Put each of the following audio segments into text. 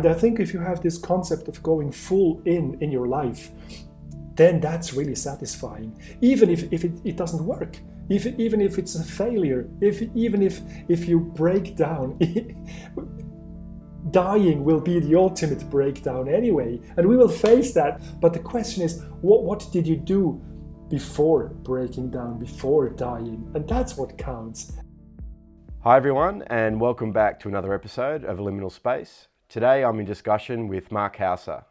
And I think if you have this concept of going full in your life, then that's really satisfying. Even if it doesn't work, even if it's a failure, even if you break down, dying will be the ultimate breakdown anyway, and we will face that. But the question is, what did you do before breaking down, before dying? And that's what counts. Hi everyone, and welcome back to another episode of Liminal Space. Today I'm in discussion with Mark Hauser.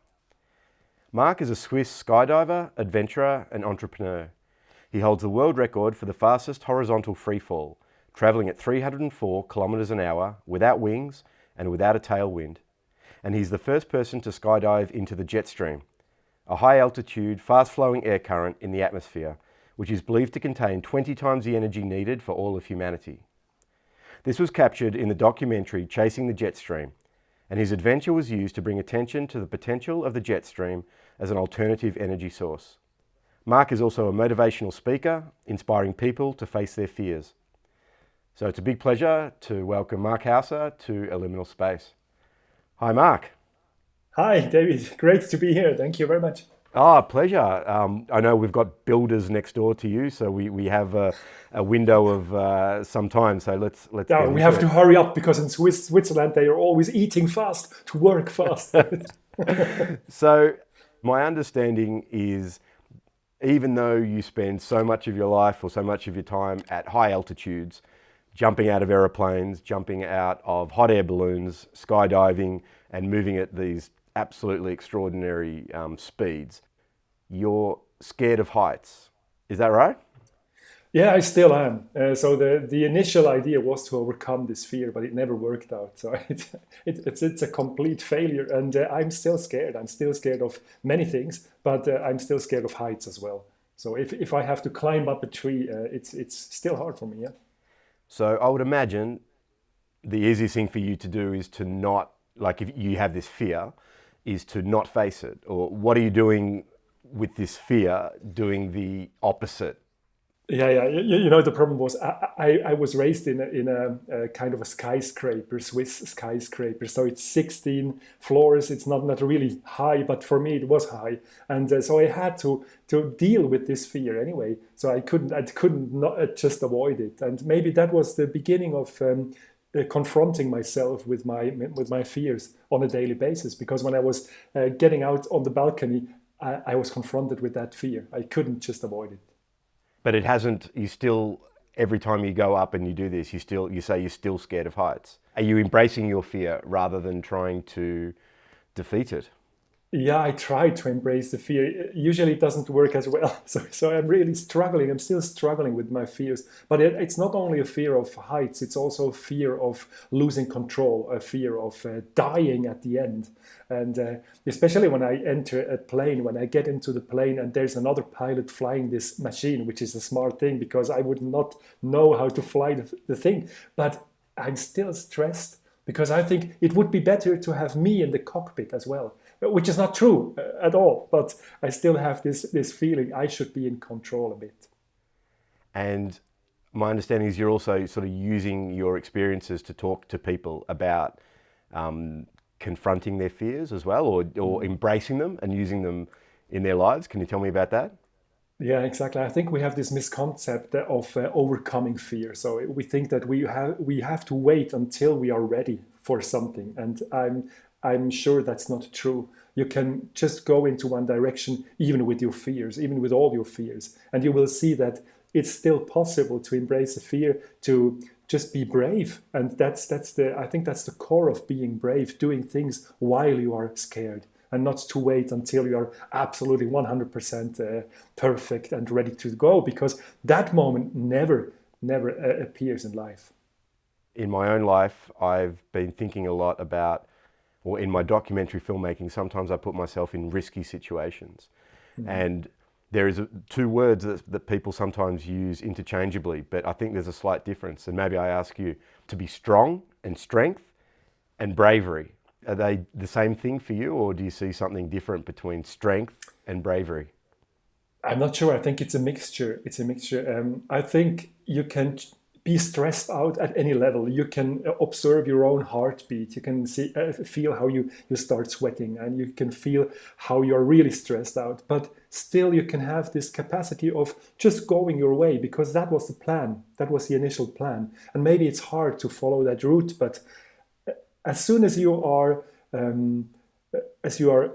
Mark is a Swiss skydiver, adventurer and entrepreneur. He holds the world record for the fastest horizontal freefall, travelling at 304 kilometres an hour without wings and without a tailwind. And he's the first person to skydive into the jet stream, a high altitude, fast flowing air current in the atmosphere, which is believed to contain 20 times the energy needed for all of humanity. This was captured in the documentary Chasing the Jet Stream, and his adventure was used to bring attention to the potential of the jet stream as an alternative energy source. Mark is also a motivational speaker, inspiring people to face their fears. So it's a big pleasure to welcome Mark Hauser to Liminal Space. Hi, Mark. Hi, David. Great to be here. Thank you very much. Pleasure. I know we've got builders next door to you, so we have a window of some time. So let's. Yeah, we have to hurry up because in Switzerland they are always eating fast to work fast. So my understanding is, even though you spend so much of your life or so much of your time at high altitudes, jumping out of aeroplanes, jumping out of hot air balloons, skydiving, and moving at these absolutely extraordinary speeds, you're scared of heights. Is that right? Yeah, I still am. So the initial idea was to overcome this fear, but it never worked out. So it's a complete failure, and I'm still scared. I'm still scared of many things, but I'm still scared of heights as well. So if I have to climb up a tree, it's still hard for me. Yeah. So I would imagine the easiest thing for you to do is to not, like, if you have this fear, is to not face it. Or what are you doing with this fear, doing the opposite? Yeah. You know, the problem was I was raised in a kind of a skyscraper, Swiss skyscraper. So it's 16 floors. It's not really high, but for me it was high, and so I had to deal with this fear anyway. So I couldn't not just avoid it, and maybe that was the beginning of confronting myself with my fears on a daily basis. Because when I was getting out on the balcony, I was confronted with that fear. I couldn't just avoid it. But it hasn't, you still, every time you go up and you do this, you say you're still scared of heights. Are you embracing your fear rather than trying to defeat it? Yeah, I try to embrace the fear. Usually it doesn't work as well. So I'm really struggling. I'm still struggling with my fears. But it's not only a fear of heights, it's also a fear of losing control, a fear of dying at the end. And especially when I enter a plane, when I get into the plane and there's another pilot flying this machine, which is a smart thing because I would not know how to fly the thing. But I'm still stressed because I think it would be better to have me in the cockpit as well. Which is not true at all, but I still have this feeling I should be in control a bit. And my understanding is you're also sort of using your experiences to talk to people about confronting their fears as well, or embracing them and using them in their lives. Can you tell me about that? Yeah, exactly. I think we have this misconcept of overcoming fear. So we think that we have to wait until we are ready for something, and I'm sure that's not true. You can just go into one direction, even with your fears, even with all your fears, and you will see that it's still possible to embrace a fear, to just be brave. And I think that's the core of being brave, doing things while you are scared, and not to wait until you are absolutely 100% perfect and ready to go, because that moment never appears in life. In my own life, I've been thinking a lot about, or in my documentary filmmaking, sometimes I put myself in risky situations. Mm-hmm. And there is two words that people sometimes use interchangeably, but I think there's a slight difference. And maybe I ask you, to be strong and strength and bravery, are they the same thing for you, or do you see something different between strength and bravery? I'm not sure. I think it's a mixture. I think you can be stressed out at any level. You can observe your own heartbeat. You can feel how you start sweating, and you can feel how you're really stressed out. But still, you can have this capacity of just going your way, because that was the plan. That was the initial plan. And maybe it's hard to follow that route, but as soon as you are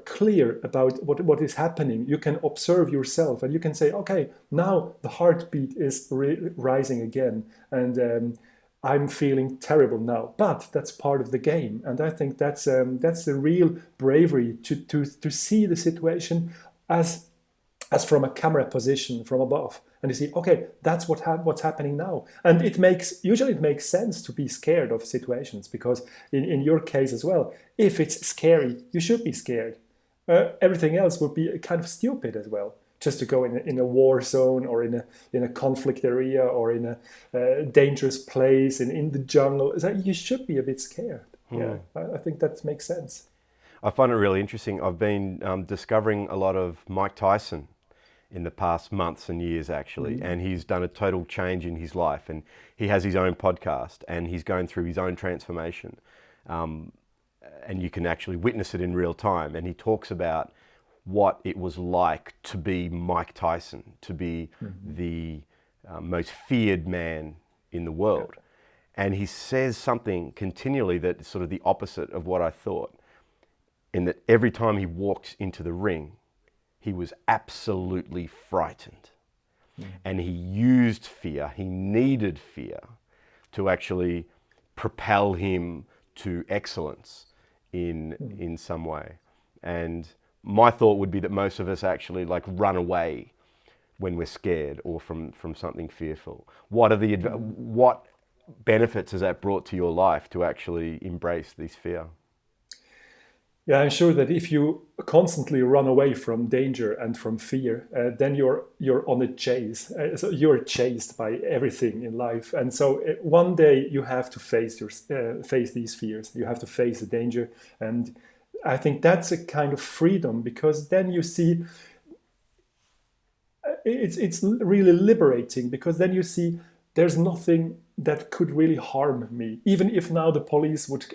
clear about what is happening, you can observe yourself, and you can say, okay, now the heartbeat is rising again, and I'm feeling terrible now, but that's part of the game. And I think that's the real bravery to see the situation as from a camera position from above, and you see, okay, that's what's happening now. And usually it makes sense to be scared of situations, because in your case as well, if it's scary, you should be scared. Everything else would be kind of stupid as well, just to go in a war zone, or in a conflict area, or in a dangerous place, and in the jungle. You should be a bit scared. Yeah, I think that makes sense. I find it really interesting. I've been discovering a lot of Mike Tyson in the past months and years, actually, and he's done a total change in his life, and he has his own podcast, and he's going through his own transformation, and you can actually witness it in real time. And he talks about what it was like to be Mike Tyson, to be the most feared man in the world. And he says something continually that's sort of the opposite of what I thought, in that every time he walked into the ring, he was absolutely frightened. And he used fear, he needed fear to actually propel him to excellence in some way. And my thought would be that most of us actually like run away when we're scared or from something fearful. What benefits has that brought to your life to actually embrace this fear? Yeah, I'm sure that if you constantly run away from danger and from fear, then you're on a chase. So you're chased by everything in life, and so one day you have to face these fears. You have to face the danger, and I think that's a kind of freedom, because then you see it's really liberating, because then you see there's nothing that could really harm me, even if now the police would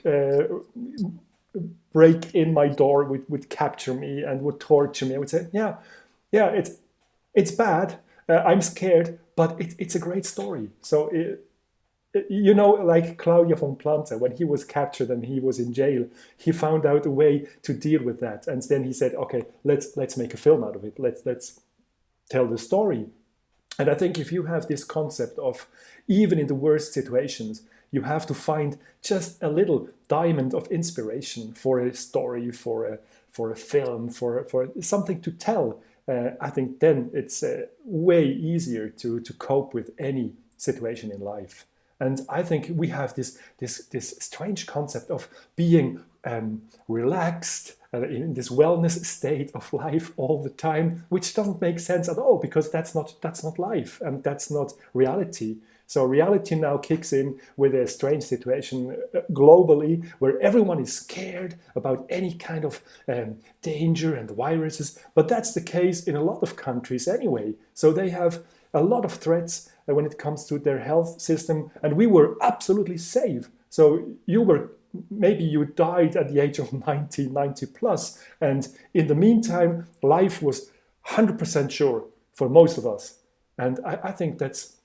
break in my door, would capture me and would torture me. I would say, yeah, it's bad. I'm scared, but it's a great story. So, like Claudia von Planta, when he was captured and he was in jail, he found out a way to deal with that. And then he said, okay, let's make a film out of it. Let's tell the story. And I think if you have this concept of, even in the worst situations, you have to find just a little diamond of inspiration for a story, for a film, for something to tell. I think then it's way easier to cope with any situation in life. And I think we have this strange concept of being relaxed in this wellness state of life all the time, which doesn't make sense at all, because that's not life, and that's not reality. So reality now kicks in with a strange situation globally, where everyone is scared about any kind of danger and viruses. But that's the case in a lot of countries anyway. So they have a lot of threats when it comes to their health system, and we were absolutely safe. So maybe you died at the age of 90 plus, and in the meantime, life was 100% sure for most of us. And I think that's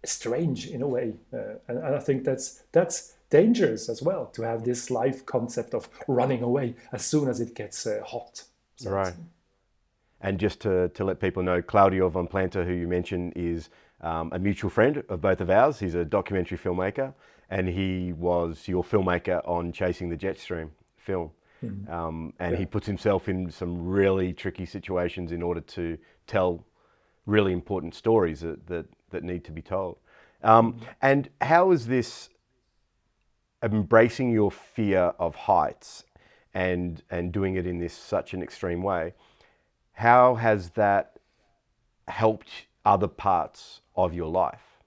strange in a way, and I think that's dangerous as well, to have this life concept of running away as soon as it gets hot. So right. And just to let people know, Claudio von Planta, who you mentioned, is a mutual friend of both of ours. He's a documentary filmmaker, and he was your filmmaker on Chasing the Jetstream film. He puts himself in some really tricky situations in order to tell really important stories that need to be told. And how is this embracing your fear of heights and doing it in such an extreme way? How has that helped other parts of your life?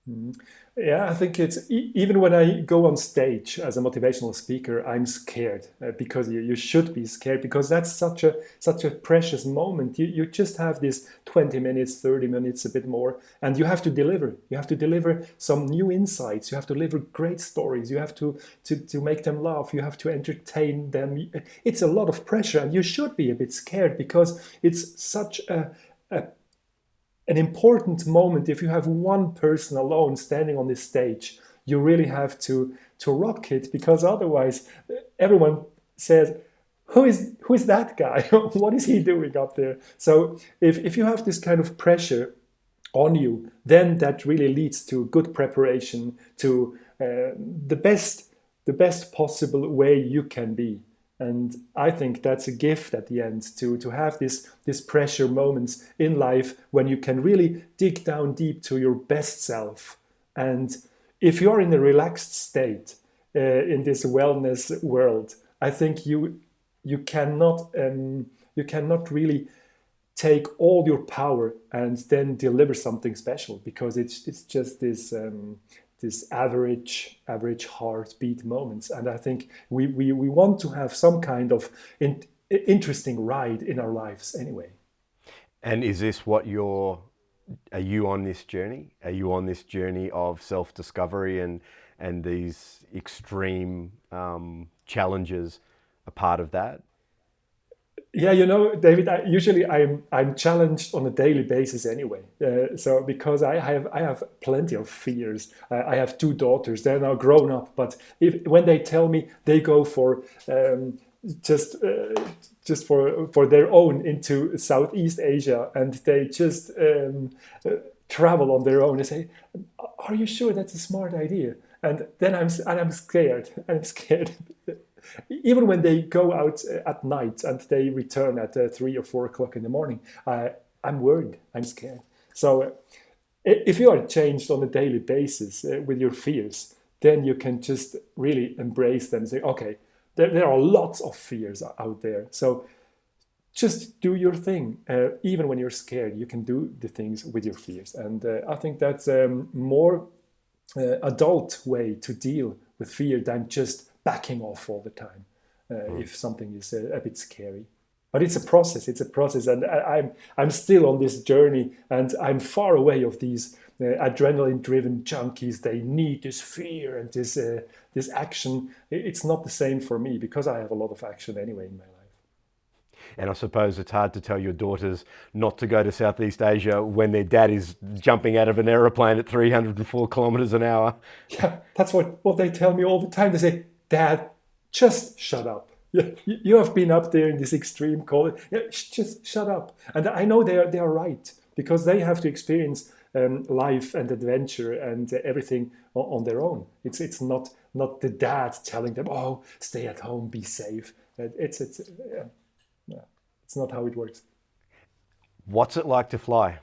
Mhm. Yeah, I think it's even when I go on stage as a motivational speaker, I'm scared because you should be scared because that's such a precious moment. You just have this 20 minutes, 30 minutes, a bit more, and you have to deliver. You have to deliver some new insights. You have to deliver great stories. You have to make them laugh. You have to entertain them. It's a lot of pressure, and you should be a bit scared because it's such a an important moment. If you have one person alone standing on this stage, you really have to rock it because otherwise everyone says, who is that guy? What is he doing up there? So if you have this kind of pressure on you, then that really leads to good preparation, to the best possible way you can be. And I think that's a gift at the end to have this pressure moments in life when you can really dig down deep to your best self. And if you're in a relaxed state in this wellness world, I think you cannot really take all your power and then deliver something special because it's just this average heartbeat moments. And I think we want to have some kind of interesting ride in our lives anyway. And is this what are you on this journey? Are you on this journey of self-discovery and these extreme challenges a part of that? Yeah, David, usually I'm challenged on a daily basis anyway. So because I have plenty of fears. I have two daughters. They're now grown up, but if when they tell me they go for just for their own into Southeast Asia and they just travel on their own, they say, "Are you sure that's a smart idea?" And then I'm scared. I'm scared. Even when they go out at night and they return at 3 or 4 o'clock in the morning, I'm worried. I'm scared. So if you are changed on a daily basis with your fears, then you can just really embrace them and say, okay, there are lots of fears out there. So just do your thing. Even when you're scared, you can do the things with your fears. And I think that's a more adult way to deal with fear than just backing off all the time if something is a bit scary. But it's a process. It's a process, and I'm still on this journey, and I'm far away of these adrenaline-driven junkies. They need this fear and this action. It's not the same for me because I have a lot of action anyway in my life. And I suppose it's hard to tell your daughters not to go to Southeast Asia when their dad is jumping out of an aeroplane at 304 kilometers an hour. Yeah, that's what they tell me all the time. They say, "Dad, just shut up. You have been up there in this extreme cold. Yeah, just shut up." And I know they are right because they have to experience life and adventure and everything on their own. It's not the dad telling them, "Oh, stay at home, be safe." Yeah, it's not how it works. What's it like to fly?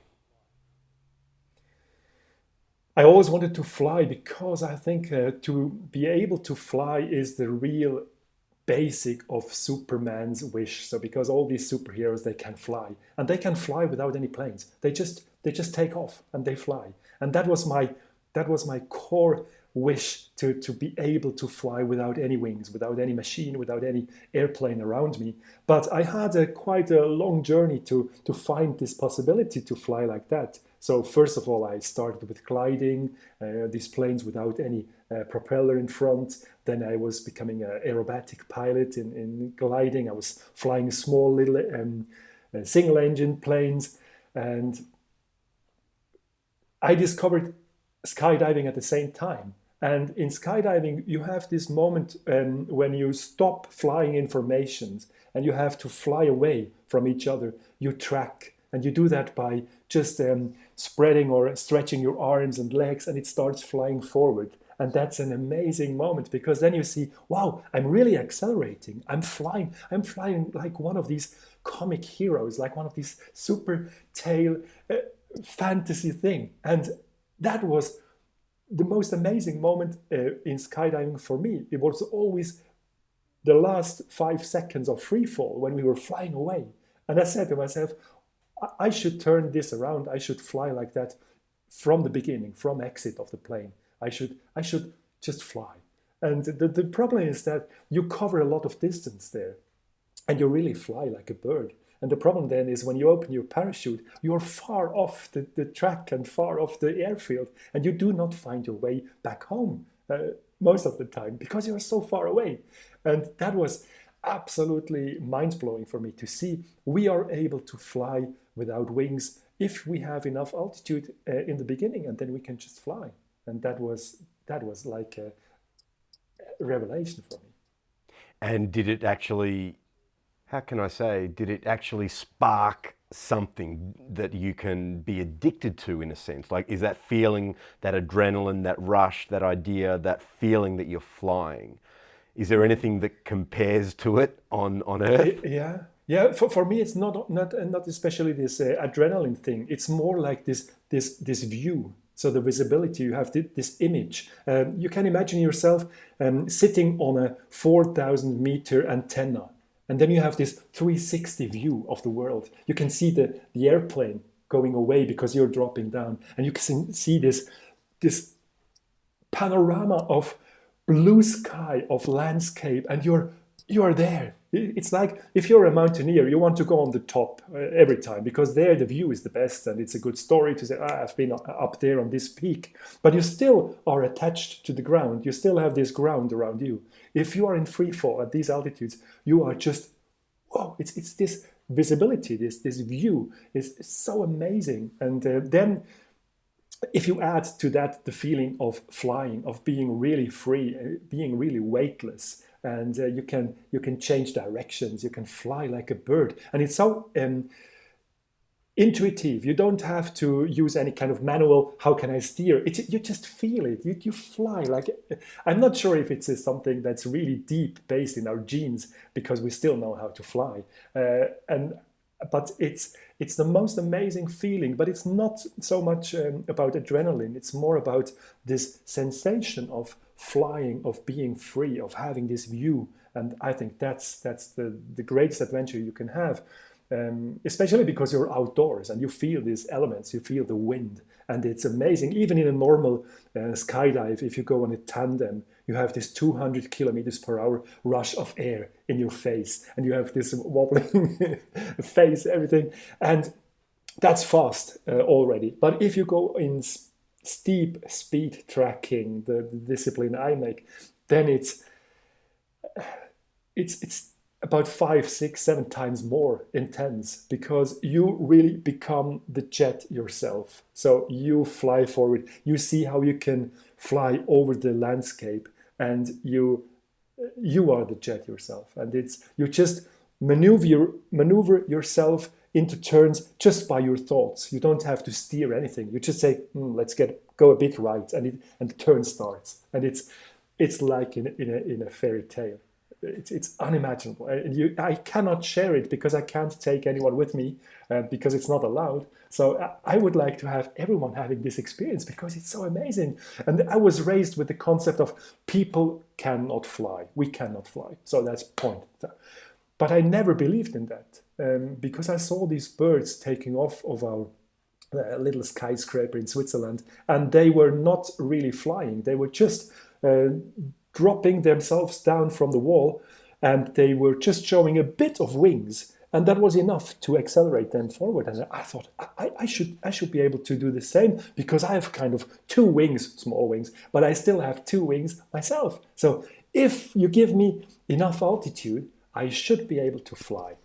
I always wanted to fly because I think to be able to fly is the real basic of Superman's wish. So because all these superheroes they can fly and they can fly without any planes. They just take off and they fly. And that was my core wish to be able to fly without any wings, without any machine, without any airplane around me. But I had quite a long journey to find this possibility to fly like that. So first of all, I started with gliding, these planes without any propeller in front. Then I was becoming an aerobatic pilot in gliding. I was flying small little single engine planes. And I discovered skydiving at the same time. And in skydiving, you have this moment when you stop flying informations and you have to fly away from each other. You track, and you do that by just spreading or stretching your arms and legs, and it starts flying forward. And that's an amazing moment because then you see, wow, I'm really accelerating. I'm flying. I'm flying like one of these comic heroes, like one of these super tail fantasy thing. And that was the most amazing moment in skydiving for me. It was always the last 5 seconds of free fall when we were flying away. And I said to myself, I should turn this around. I should fly like that from the beginning, from exit of the plane. I should just fly. And the problem is that you cover a lot of distance there and you really fly like a bird. And the problem then is when you open your parachute, you're far off the track and far off the airfield, and you do not find your way back home most of the time because you're so far away. And that was absolutely mind-blowing for me to see we are able to fly without wings if we have enough altitude in the beginning, and then we can just fly. And that was like a revelation for me. And did it actually, how can I say, did it actually spark something that you can be addicted to in a sense? Like, is that feeling, that adrenaline, that rush, that idea, that feeling that you're flying, is there anything that compares to it on Earth? Yeah. For me, it's not especially this adrenaline thing. It's more like this view. So the visibility, you have this image. You can imagine yourself sitting on a 4,000 meter antenna, and then you have this 360 view of the world. You can see the airplane going away because you're dropping down, and you can see this panorama of blue sky, of landscape, and you are there. It's like if you're a mountaineer, you want to go on the top every time because there the view is the best and it's a good story to say, I've been up there on this peak. But you still are attached to the ground. You still have this ground around you. If you are in free fall at these altitudes, you are just, whoa, it's this visibility, this view is so amazing. And then if you add to that the feeling of flying, of being really free, being really weightless, and you can change directions, you can fly like a bird, and it's so intuitive. You don't have to use any kind of manual, how can I steer? You just feel it. You fly like, I'm not sure if it's something that's really deep based in our genes because we still know how to fly. But it's the most amazing feeling, but it's not so much about adrenaline. It's more about this sensation of flying, of being free, of having this view. And I think that's the greatest adventure you can have, especially because you're outdoors and you feel these elements, you feel the wind, and it's amazing. Even in a normal skydive, if you go on a tandem, you have this 200 kilometers per hour rush of air in your face, and you have this wobbling face, everything, and that's fast already. But if you go in steep speed tracking, the discipline I make, then it's about 5, 6, 7 times more intense because you really become the jet yourself. So you fly forward, you see how you can fly over the landscape, and you are the jet yourself, and you just maneuver yourself into turns just by your thoughts. You don't have to steer anything. You just say, let's go a bit right, and the turn starts, and it's like in a fairy tale. It's unimaginable. I cannot share it because I can't take anyone with me because it's not allowed. So I would like to have everyone having this experience because it's so amazing. And I was raised with the concept of people cannot fly. We cannot fly. So that's point. But I never believed in that because I saw these birds taking off of our little skyscraper in Switzerland, and they were not really flying. They were just dropping themselves down from the wall, and they were just showing a bit of wings, and that was enough to accelerate them forward. And I thought I should be able to do the same because I have kind of 2 wings, small wings, but I still have 2 wings myself. So if you give me enough altitude, I should be able to fly.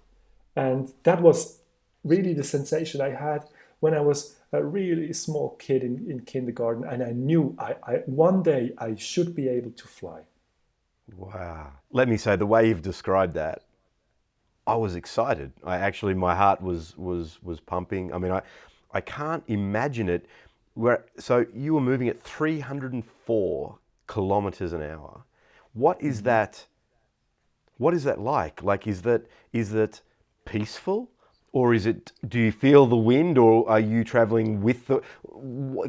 And that was really the sensation I had when I was a really small kid in kindergarten, and I knew one day I should be able to fly. Wow. Let me say, the way you've described that, I was excited. My heart was pumping. I mean, I can't imagine it. So you were moving at 304 kilometers an hour. What is that? What is that like? Like, is that peaceful? Or do you feel the wind, or are you traveling with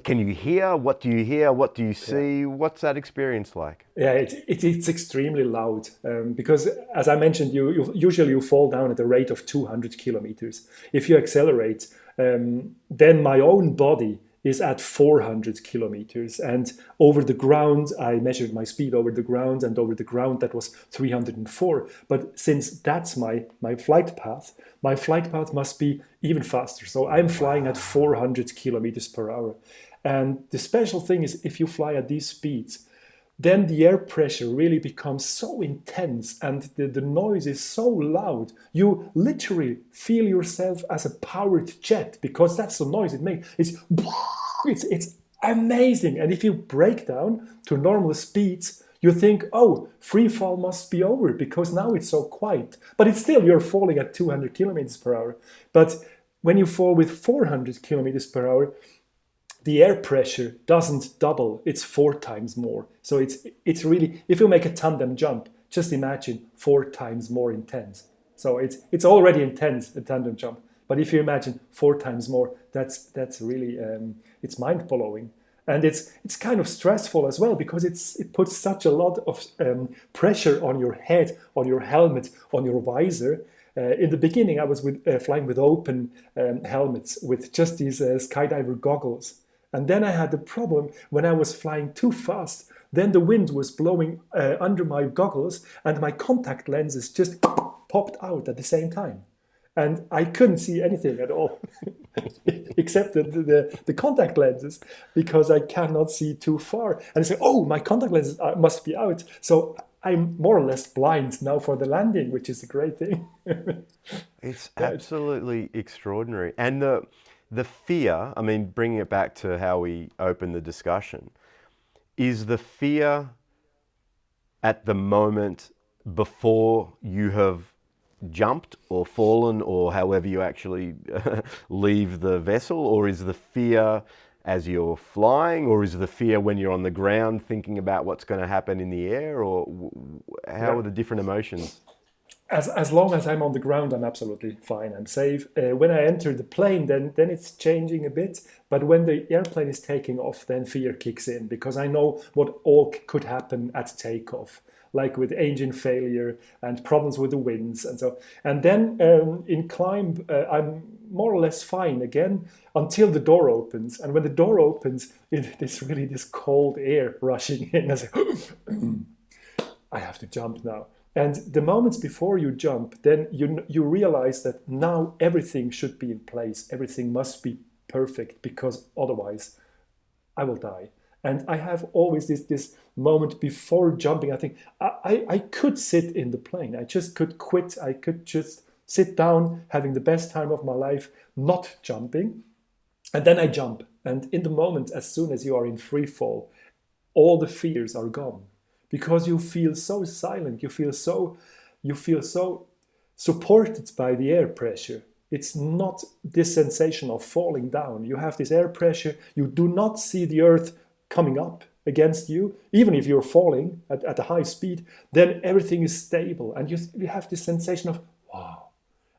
can you hear? What do you hear? What do you see? Yeah. What's that experience like? Yeah, it's extremely loud because, as I mentioned, you usually fall down at a rate of 200 kilometers. If you accelerate, then my own body is at 400 kilometers. And over the ground, I measured my speed over the ground, and over the ground that was 304. But since that's my flight path must be even faster. So I'm flying at 400 kilometers per hour. And the special thing is, if you fly at these speeds, then the air pressure really becomes so intense and the noise is so loud. You literally feel yourself as a powered jet, because that's the noise it makes. It's amazing. And if you break down to normal speeds, you think, oh, free fall must be over because now it's so quiet. But it's still, you're falling at 200 kilometers per hour. But when you fall with 400 kilometers per hour, the air pressure doesn't double, it's 4 times more. So it's really, if you make a tandem jump, just imagine 4 times more intense. So it's already intense, a tandem jump. But if you imagine 4 times more, that's really, it's mind-blowing. And it's kind of stressful as well, because it puts such a lot of pressure on your head, on your helmet, on your visor. In the beginning, I was flying with open helmets, with just these skydiver goggles. And then I had the problem when I was flying too fast. Then the wind was blowing under my goggles, and my contact lenses just popped out at the same time. And I couldn't see anything at all, except the contact lenses, because I cannot see too far. And I say, oh, my contact lenses must be out. So I'm more or less blind now for the landing, which is a great thing. It's absolutely extraordinary. And the fear, I mean, bringing it back to how we opened the discussion, is the fear at the moment before you have jumped or fallen, or however you actually leave the vessel, or is the fear as you're flying, or is the fear when you're on the ground thinking about what's going to happen in the air, or how are the different emotions? As long as I'm on the ground, I'm absolutely fine. I'm safe. When I enter the plane, then it's changing a bit. But when the airplane is taking off, then fear kicks in, because I know what all could happen at takeoff, like with engine failure and problems with the winds and so. And then in climb, I'm more or less fine again until the door opens. And when the door opens, it's really this cold air rushing in. I say, I have to jump now. And the moments before you jump, then you realize that now everything should be in place. Everything must be perfect, because otherwise I will die. And I have always this moment before jumping. I think I could sit in the plane. I just could quit. I could just sit down, having the best time of my life, not jumping. And then I jump. And in the moment, as soon as you are in free fall, all the fears are gone. Because you feel so silent, you feel so supported by the air pressure. It's not this sensation of falling down. You have this air pressure. You do not see the earth coming up against you. Even if you're falling at a high speed, then everything is stable. And you have this sensation of, wow,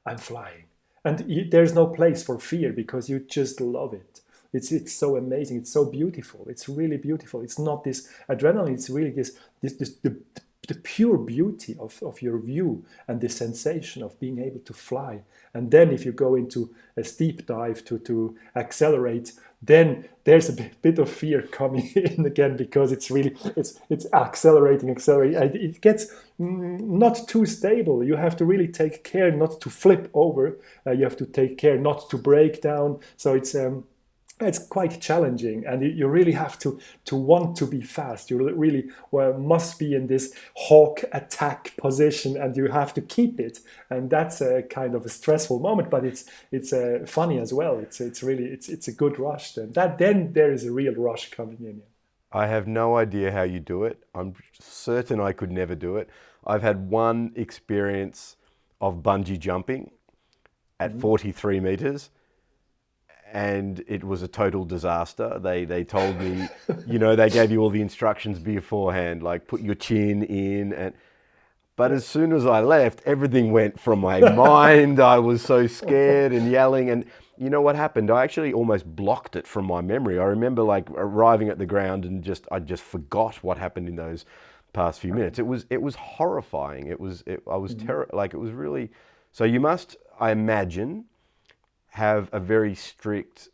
I'm flying. And there's no place for fear, because you just love it. It's so amazing. It's so beautiful. It's really beautiful. It's not this adrenaline. It's really the pure beauty of your view and the sensation of being able to fly. And then if you go into a steep dive to accelerate, then there's a bit of fear coming in again, because it's accelerating. It gets not too stable. You have to really take care not to flip over. You have to take care not to break down. So it's quite challenging, and you really have to want to be fast. You really must be in this hawk attack position, and you have to keep it. And that's a kind of a stressful moment, but it's funny as well. It's really a good rush. Then there is a real rush coming in. I have no idea how you do it. I'm certain I could never do it. I've had one experience of bungee jumping at 43 meters. And it was a total disaster. They told me, they gave you all the instructions beforehand, like put your chin in. But as soon as I left, everything went from my mind. I was so scared and yelling. And you know what happened? I actually almost blocked it from my memory. I remember like arriving at the ground and I just forgot what happened in those past few minutes. It was horrifying. I was it was really. So you must, I imagine, have a very strict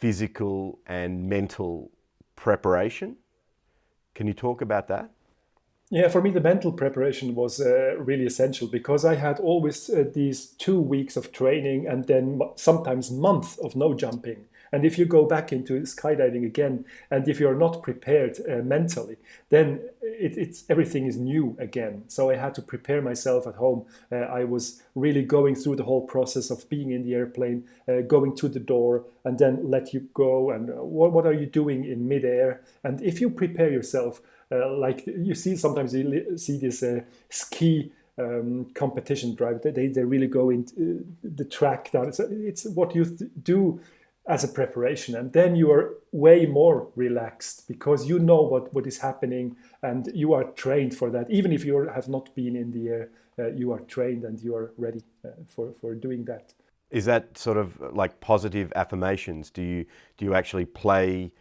physical and mental preparation. Can you talk about that? Yeah, for me, the mental preparation was really essential because I had always these 2 weeks of training and then sometimes months of no jumping. And if you go back into skydiving again, and if you're not prepared mentally, then it's everything is new again. So I had to prepare myself at home. I was really going through the whole process of being in the airplane, going to the door, and then let you go. And what are you doing in midair? And if you prepare yourself, like you see, sometimes you see this ski competition drive. They really go into the track down. It's what you do as a preparation, and then you are way more relaxed because you know what is happening and you are trained for that. Even if you have not been in the air, you are trained and you are ready for doing that. Is that sort of like positive affirmations? Do you actually play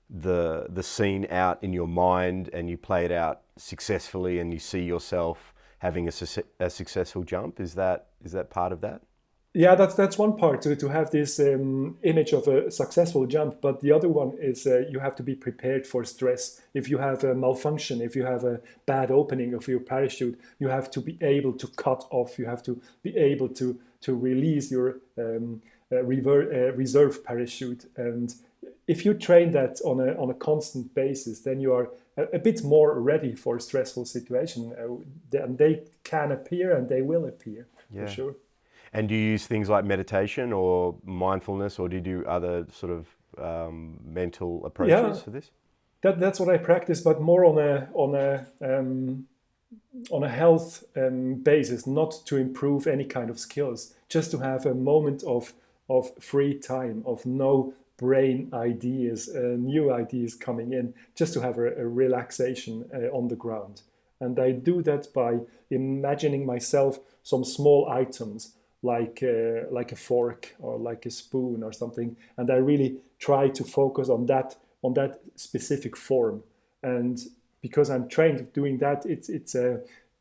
the scene out in your mind and you play it out successfully and you see yourself having a successful jump? Is that part of that? Yeah, that's one part to have this image of a successful jump. But the other one is you have to be prepared for stress. If you have a malfunction, if you have a bad opening of your parachute, you have to be able to cut off. You have to be able to release your reserve parachute. And if you train that on a constant basis, then you are a bit more ready for a stressful situation. And they can appear and they will appear, Yeah. for sure. And do you use things like meditation or mindfulness, or do you do other sort of mental approaches for this? That's what I practice, but more on a health basis, not to improve any kind of skills, just to have a moment of free time, of no brain ideas, new ideas coming in, just to have a relaxation on the ground. And I do that by imagining myself some small items like a fork or like a spoon or something, and I really try to focus on that specific form. And because I'm trained doing that, it's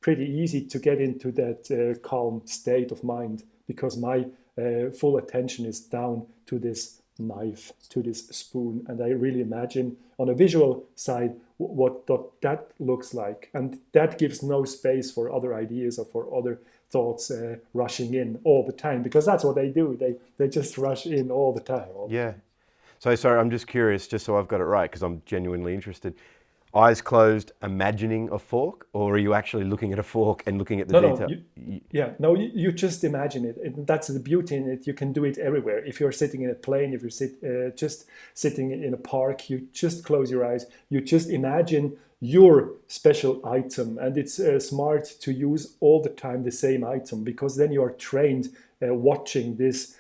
pretty easy to get into that calm state of mind because my full attention is down to this knife, to this spoon, and I really imagine on a visual side what that looks like, and that gives no space for other ideas or for other thoughts rushing in all the time, because that's what they do. They just rush in all the time. Yeah. So sorry, I'm just curious, just so I've got it right, because I'm genuinely interested. Eyes closed, imagining a fork, or are you actually looking at a fork and looking at the detail? No, you just imagine it. And that's the beauty in it. You can do it everywhere. If you're sitting in a plane, if you're just sitting in a park, you just close your eyes. You just imagine your special item, and it's smart to use all the time the same item, because then you are trained watching this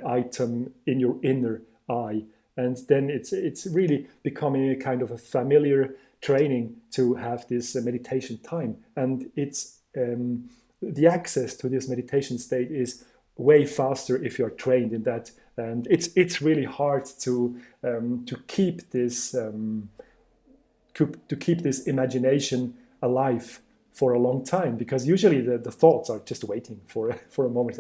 item in your inner eye, and then it's really becoming a kind of a familiar training to have this meditation time. And it's the access to this meditation state is way faster if you're trained in that, and it's really hard to keep this to keep this imagination alive for a long time, because usually the thoughts are just waiting for a moment.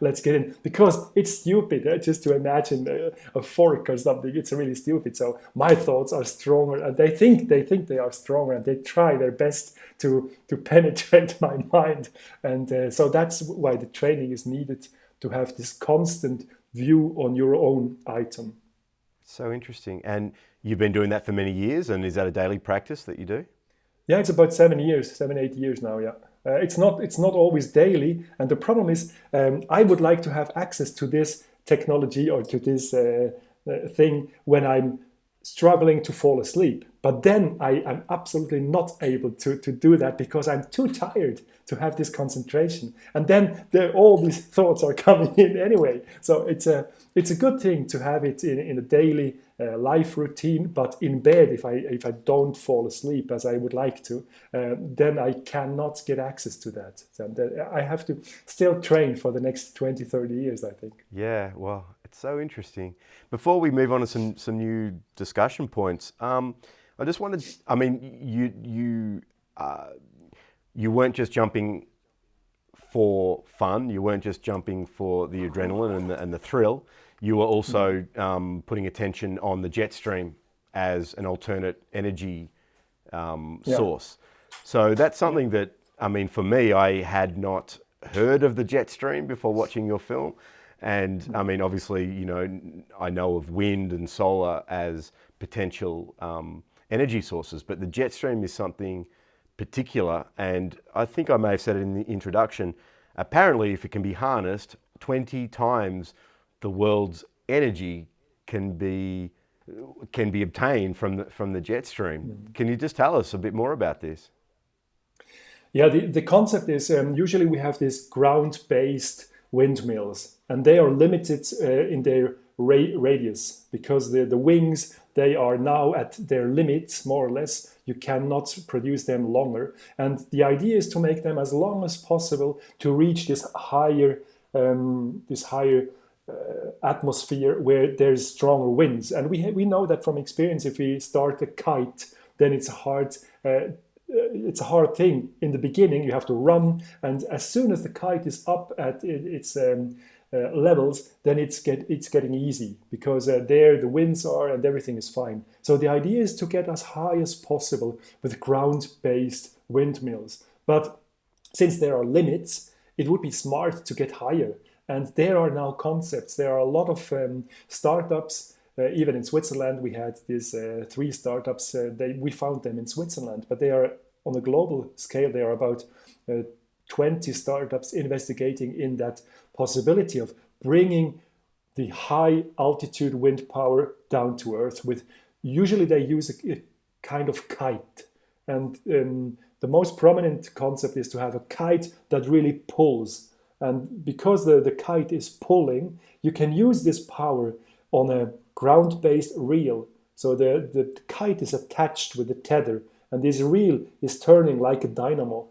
Let's get in, because it's stupid just to imagine a fork or something. It's really stupid. So my thoughts are stronger, and they think they are stronger, and they try their best to penetrate my mind. And so that's why the training is needed, to have this constant view on your own item. So interesting. And you've been doing that for many years, and is that a daily practice that you do? Yeah, it's about 7, 8 years now. Yeah, it's not always daily, and the problem is I would like to have access to this technology or to this thing when I'm struggling to fall asleep. But then I am absolutely not able to do that, because I'm too tired to have this concentration. And then all these thoughts are coming in anyway. So it's a good thing to have it in a daily life routine. But in bed, if I don't fall asleep as I would like to, then I cannot get access to that. So I have to still train for the next 20, 30 years, I think. Yeah, well, it's so interesting. Before we move on to some new discussion points, I just wanted, I mean, you weren't just jumping for fun. You weren't just jumping for the adrenaline and the thrill. You were also putting attention on the jet stream as an alternate energy source. So that's something that, I mean, for me, I had not heard of the jet stream before watching your film. And I mean, obviously, you know, I know of wind and solar as potential energy sources, but the jet stream is something particular. And I think I may have said it in the introduction. Apparently, if it can be harnessed, 20 times the world's energy can be obtained from the jet stream. Can you just tell us a bit more about this? Yeah, the concept is usually we have these ground-based windmills, and they are limited in their radius because the wings, they are now at their limits, more or less. You cannot produce them longer. And the idea is to make them as long as possible to reach this higher atmosphere where there's stronger winds. And we know that from experience, if we start a kite, then it's a hard thing. In the beginning, you have to run, and as soon as the kite is up at its levels, then it's getting easy because there the winds are and everything is fine. So the idea is to get as high as possible with ground-based windmills. But since there are limits, it would be smart to get higher. And there are now concepts. There are a lot of startups. Even in Switzerland, we had these 3 startups. We found them in Switzerland, but they are on a global scale. There are about 20 startups investigating in that possibility of bringing the high altitude wind power down to Earth. Usually they use a kind of kite, and the most prominent concept is to have a kite that really pulls. And because the kite is pulling, you can use this power on a ground-based reel. So the kite is attached with a tether, and this reel is turning like a dynamo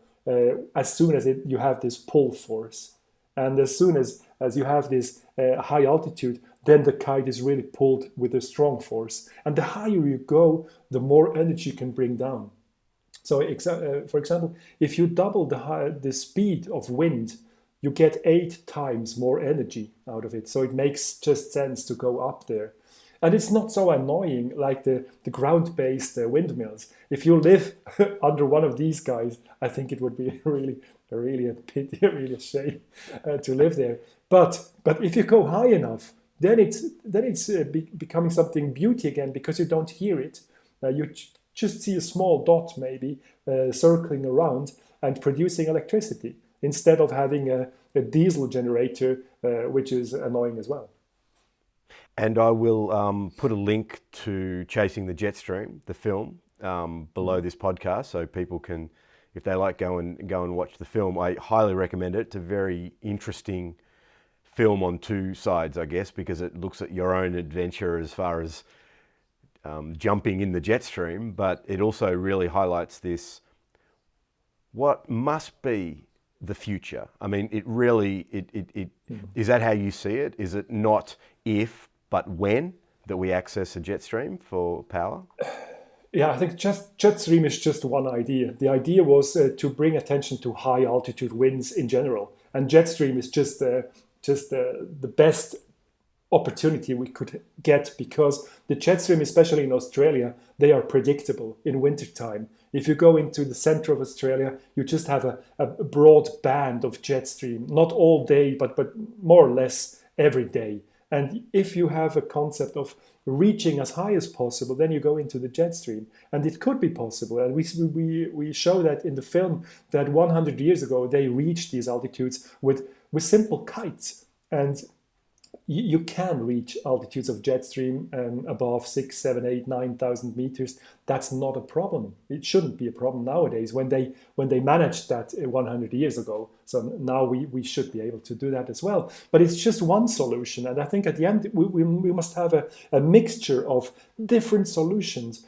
as soon as you have this pull force. And as soon as you have this high altitude, then the kite is really pulled with a strong force. And the higher you go, the more energy you can bring down. So for example, if you double the speed of wind, you get 8 times more energy out of it. So it makes just sense to go up there. And it's not so annoying like the ground-based windmills. If you live under one of these guys, I think it would be really a pity, really a shame to live there. But if you go high enough, then it's becoming something beauty again, because you don't hear it. You just see a small dot maybe circling around and producing electricity, instead of having a diesel generator, which is annoying as well. And I will put a link to Chasing the Jet Stream, the film, below this podcast, so people can, if they like, go and watch the film. I highly recommend it. It's a very interesting film on 2 sides, I guess, because it looks at your own adventure as far as jumping in the jet stream, but it also really highlights this, what must be the future. I mean, it really, is that how you see it? Is it not if, but when that we access a jet stream for power? Yeah, I think jet stream is just one idea. The idea was to bring attention to high altitude winds in general, and jet stream is just the best opportunity we could get, because the jet stream, especially in Australia, they are predictable in wintertime. If you go into the center of Australia, you just have a broad band of jet stream, not all day, but more or less every day. And if you have a concept of reaching as high as possible, then you go into the jet stream, and it could be possible. And we show that in the film, that 100 years ago they reached these altitudes with simple kites. And you can reach altitudes of jet stream above 6, 7, 8, 9,000 meters. That's not a problem. It shouldn't be a problem nowadays when they managed that 100 years ago. So now we should be able to do that as well. But it's just one solution. And I think at the end, we must have a mixture of different solutions.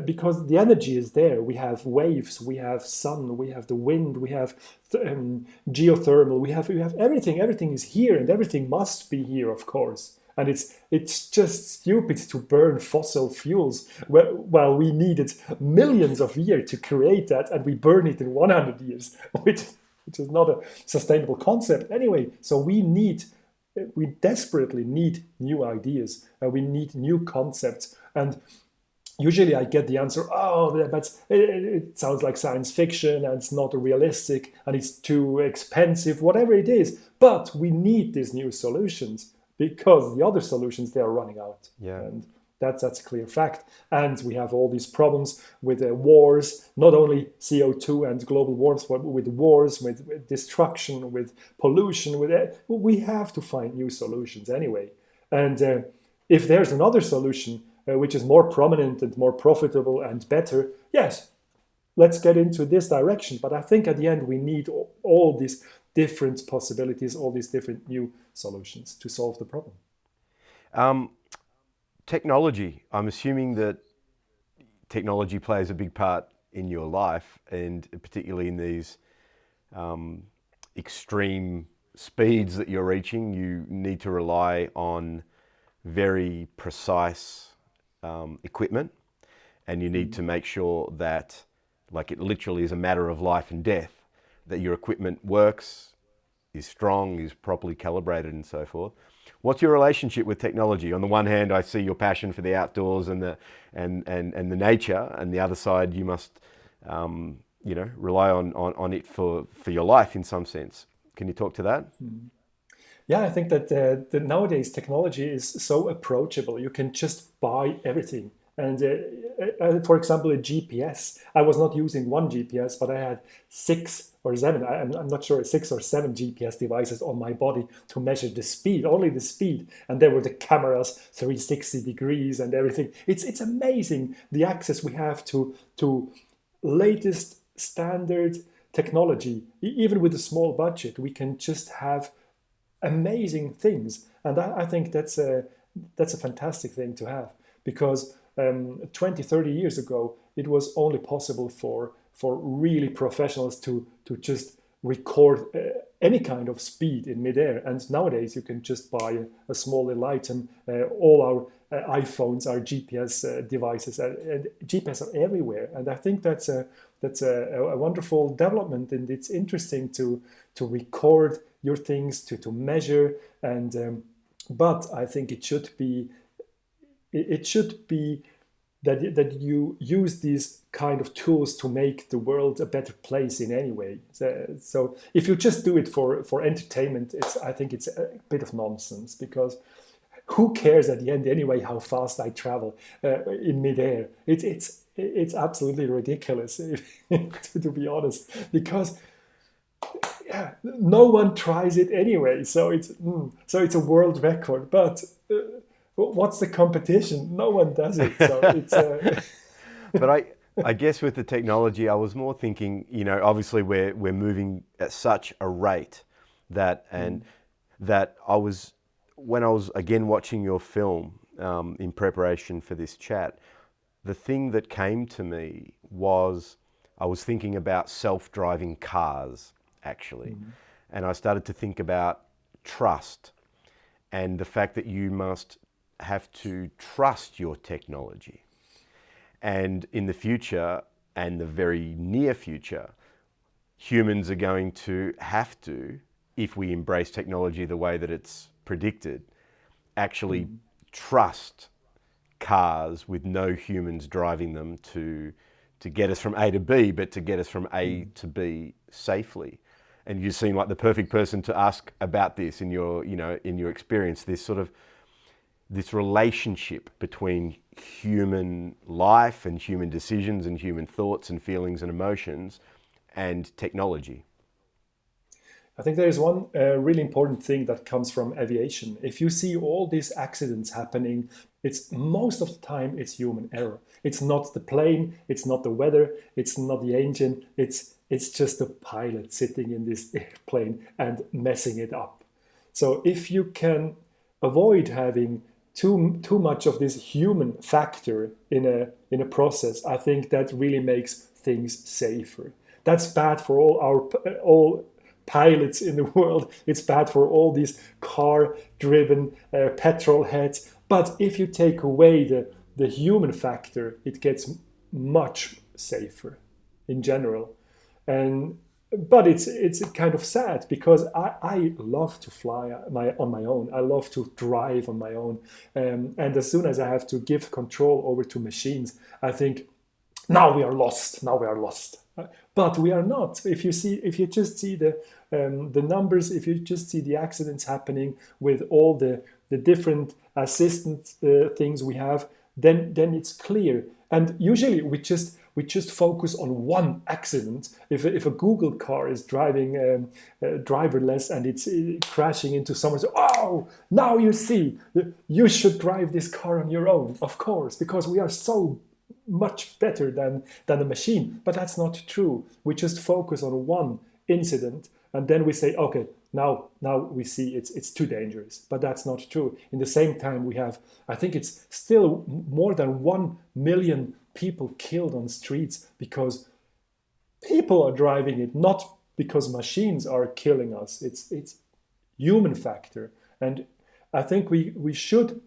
Because the energy is there. We have waves, we have sun, we have the wind, we have geothermal, we have everything. Everything is here, and everything must be here, of course. And it's just stupid to burn fossil fuels. Well, we needed millions of years to create that, and we burn it in 100 years, which which is not a sustainable concept anyway. So we desperately need new ideas. We need new concepts. And usually I get the answer, oh, but it sounds like science fiction and it's not realistic and it's too expensive, whatever it is. But we need these new solutions because the other solutions, they are running out. Yeah. And that's a clear fact. And we have all these problems with wars, not only CO2 and global warmth, but with wars, with destruction, with pollution. We have to find new solutions anyway. And if there's another solution, which is more prominent and more profitable and better, yes, let's get into this direction. But I think at the end, we need all these different possibilities, all these different new solutions to solve the problem. Technology. I'm assuming that technology plays a big part in your life, and particularly in these extreme speeds that you're reaching, you need to rely on very precise equipment, and you need to make sure that, like, it literally is a matter of life and death, that your equipment works, is strong, is properly calibrated, and so forth. What's your relationship with technology? On the one hand, I see your passion for the outdoors and the nature, and the other side, you must rely on it for your life in some sense. Can you talk to that? Yeah, I think that nowadays technology is so approachable. You can just buy everything. And for example, a GPS. I was not using one GPS, but I had 6 or 7. I'm not sure, 6 or 7 GPS devices on my body to measure the speed, only the speed. And there were the cameras, 360 degrees and everything. It's amazing the access we have to latest standard technology. Even with a small budget, we can just have amazing things. And I think that's a fantastic thing to have, because 20, 30 years ago, it was only possible for really professionals to just record any kind of speed in midair. And nowadays you can just buy a small little item. All our iPhones are GPS devices, and GPS are everywhere. And I think that's a wonderful development, and it's interesting to record your things, to measure. And but I think it should be that you use these kind of tools to make the world a better place in any way. So if you just do it for entertainment, I think it's a bit of nonsense, because who cares at the end anyway how fast I travel in midair? It's absolutely ridiculous, to be honest, because no one tries it anyway. So it's a world record, but what's the competition? No one does it. So it's. But I guess with the technology, I was more thinking, obviously we're moving at such a rate that when I was again watching your film in preparation for this chat, the thing that came to me was I was thinking about self-driving cars, actually. And I started to think about trust and the fact that you must have to trust your technology. And in the future, and the very near future, humans are going to have to, if we embrace technology the way that it's predicted, actually trust cars with no humans driving them to get us from A to B, but to get us from A to B safely. And you seem like the perfect person to ask about this in your experience, this relationship between human life and human decisions and human thoughts and feelings and emotions and technology. I think there is one really important thing that comes from aviation. If you see all these accidents happening, it's most of the time it's human error. It's not the plane, it's not the weather, it's not the engine, it's just the pilot sitting in this airplane and messing it up. So if you can avoid having too much of this human factor in a process, I think that really makes things safer. That's bad for all pilots in the world. It's bad for all these car-driven petrol heads. But if you take away the human factor, it gets much safer in general. And but it's kind of sad because I love to fly on my own. I love to drive on my own, and as soon as I have to give control over to machines, I think now we are lost. Now we are lost. But we are not. If you just see the numbers, if you just see the accidents happening with all the different assistant things we have, then it's clear. And usually we just focus on one accident. If a Google car is driving driverless and it's crashing into someone, so, oh, now you see, you should drive this car on your own, of course, because we are so much better than a machine. But that's not true. We just focus on one incident and then we say, okay, now we see it's too dangerous. But that's not true. In the same time, we have, I think it's still more than 1 million people killed on streets because people are driving it, not because machines are killing us. It's human factor. And I think we should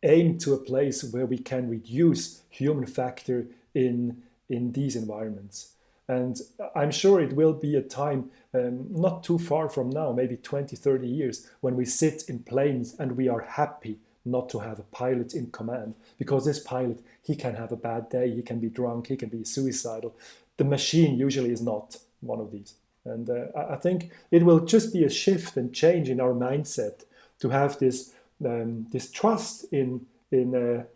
aim to a place where we can reduce human factor in these environments. And I'm sure it will be a time not too far from now, maybe 20, 30 years, when we sit in planes and we are happy not to have a pilot in command, because this pilot, he can have a bad day, he can be drunk, he can be suicidal. The machine usually is not one of these. And I think it will just be a shift and change in our mindset to have this trust in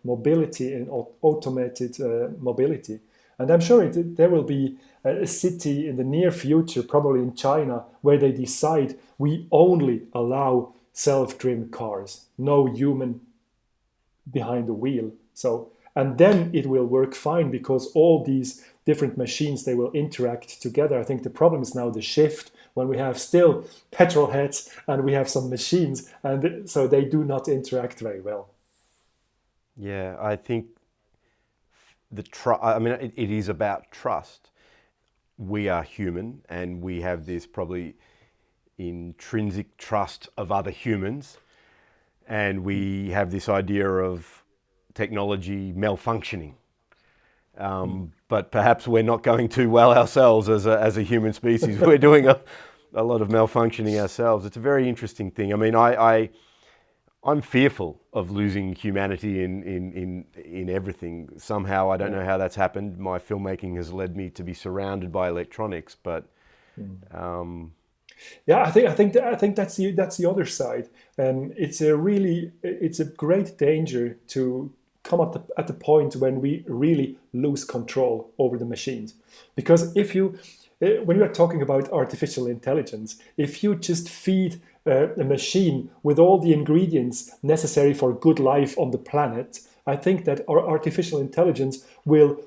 mobility, in automated mobility. And I'm sure there will be a city in the near future, probably in China, where they decide we only allow self-driven cars, no human behind the wheel. So, and then it will work fine because all these different machines, they will interact together. I think the problem is now the shift when we have still petrol heads and we have some machines, and so they do not interact very well. Yeah, I think it is about trust. We are human and we have this probably intrinsic trust of other humans, and we have this idea of technology malfunctioning. But perhaps we're not going too well ourselves as a human species. We're doing a lot of malfunctioning ourselves. It's a very interesting thing. I mean, I'm fearful of losing humanity in everything. Somehow, I don't know how that's happened. My filmmaking has led me to be surrounded by electronics, but yeah, I think that's the other side. It's a great danger to come at the point when we really lose control over the machines, because when we are talking about artificial intelligence, if you just feed a machine with all the ingredients necessary for good life on the planet, I think that our artificial intelligence will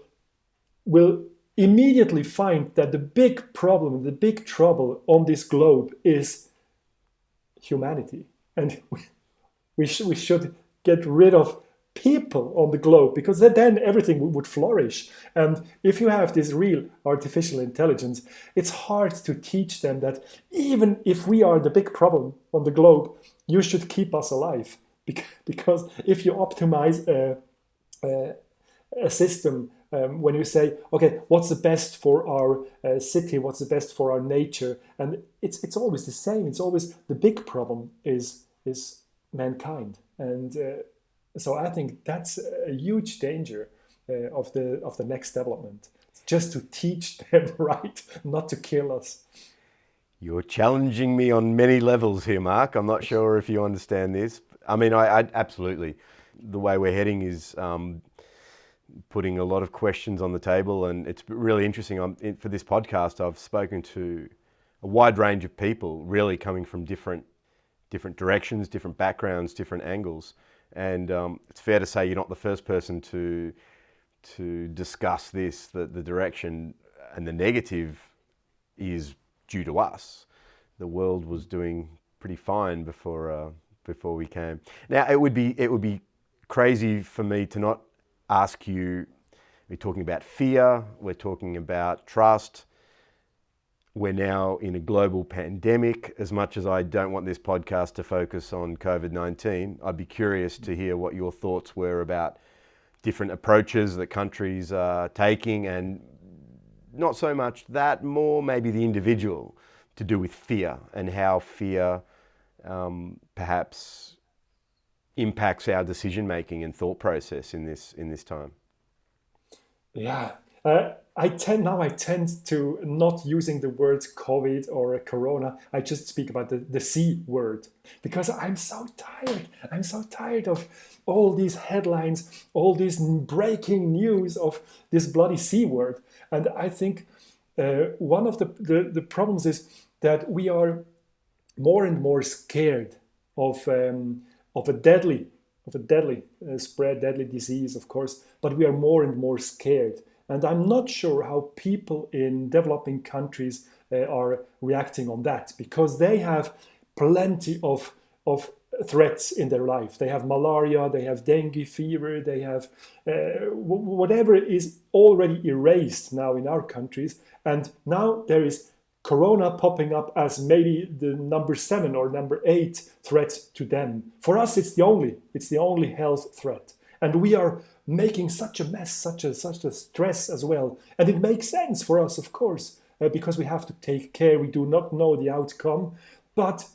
immediately find that the big problem, the big trouble on this globe is humanity. And we should get rid of people on the globe, because then everything would flourish. And if you have this real artificial intelligence, it's hard to teach them that even if we are the big problem on the globe, you should keep us alive. Because if you optimize a system, when you say, okay, what's the best for our city, what's the best for our nature, and it's always the same. It's always the big problem is mankind. And so I think that's a huge danger of the next development, just to teach them right, not to kill us. You're challenging me on many levels here, Mark. I'm not sure if you understand this. I mean, I absolutely. The way we're heading is putting a lot of questions on the table, and it's really interesting. For this podcast, I've spoken to a wide range of people, really coming from different directions, different backgrounds, different angles. And it's fair to say you're not the first person to discuss this. The direction and the negative is due to us. The world was doing pretty fine before we came. Now it would be crazy for me to not ask you. We're talking about fear. We're talking about trust. We're now in a global pandemic. As much as I don't want this podcast to focus on COVID-19, I'd be curious to hear what your thoughts were about different approaches that countries are taking, and not so much that, more maybe the individual, to do with fear and how fear perhaps impacts our decision making and thought process in this time. Yeah, I tend to not using the words COVID or Corona. I just speak about the C word because I'm so tired. I'm so tired of all these headlines, all this breaking news of this bloody C word. And I think one of the problems is that we are more and more scared of of a deadly spread, deadly disease, of course, but we are more and more scared. And I'm not sure how people in developing countries are reacting on that because they have plenty of threats in their life. They have malaria, they have dengue fever, they have whatever is already erased now in our countries. And now there is Corona popping up as maybe the number 7 or number 8 threat to them. For us, it's the only health threat, and we are making such a mess, such a stress as well. And it makes sense for us, of course, because we have to take care. We do not know the outcome, but